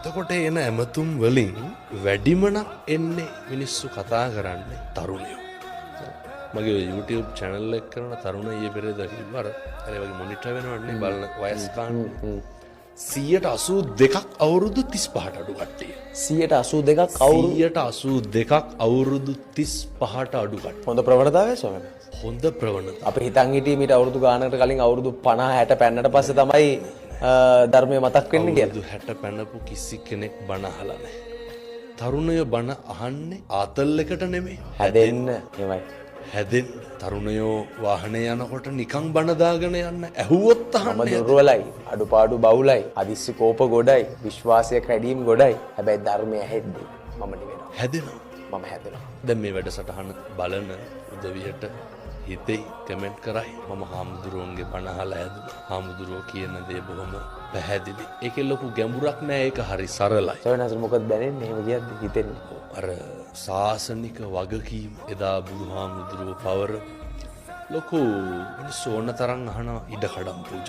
එතකොට එන ඇමතුම් වලින් වැඩිමනක් එන්නේ මිනිස්සු කතා කරන්නේ තරුණයෝ. මගේ YouTube channel එක කරන තරුණ ඊයේ පෙරේද කිව්වා අර වගේ මොනිටර් වෙනවන්නේ බලන වයස්කාන් 182ක් අවුරුදු 35ට අඩු කට්ටිය. 182ක් අවුරුදු 182ක් අවුරුදු 35ට අඩු කට්ටිය. හොඳ ප්‍රවණතාවය ස්වාමීන්. හොඳ ප්‍රවණතාවය. අපි හිතන් හිටියේ මීට අවුරුදු ගානකට කලින් අවුරුදු 50 60 පෙන්නට පස්සේ තමයි ධර්මය මතක් වෙන්නේ කියලා. අවුරුදු 60 පැනපු කිසි කෙනෙක් බණ අහලා නැහැ. තරුණයෝ බණ අහන්නේ ආතල් එකට නෙමෙයි. හැදෙන්න එමය. හැදෙන්න. තරුණයෝ වාහනේ යනකොට නිකන් බණ දාගෙන යන්න ඇහුවොත් මම අහන්නේ. දුර්වලයි, අඩුපාඩු බහුලයි, හදිස්සි කෝප ගොඩයි, විශ්වාසය කැඩීම් ගොඩයි. හැබැයි ධර්මය ඇහෙද්දී මම නිවෙනවා. හැදෙනවා. මම හැදෙනවා. දැන් මේ වැඩසටහන බලන උදවියට හිතේ කමෙන්ට් කරයි මම හාමුදුරුවන්ගේ බණ අහලා හැදුවා. හාමුදුරුවෝ කියන දේ බොහොම පැහැදිලි. ඒකේ ලොකු ගැඹුරක් නෑ. ඒක හරි සරලයි. සවනස මොකද දැනෙන්නේ? එහෙම කියද්දි හිතෙන්නේ. අර ශාසනික වගකීම එදා බුදුහාමුදුරුවෝ පවර ලොකු මිනිස්සු ඕන තරම් අහන ඉඩ කඩම් පූජා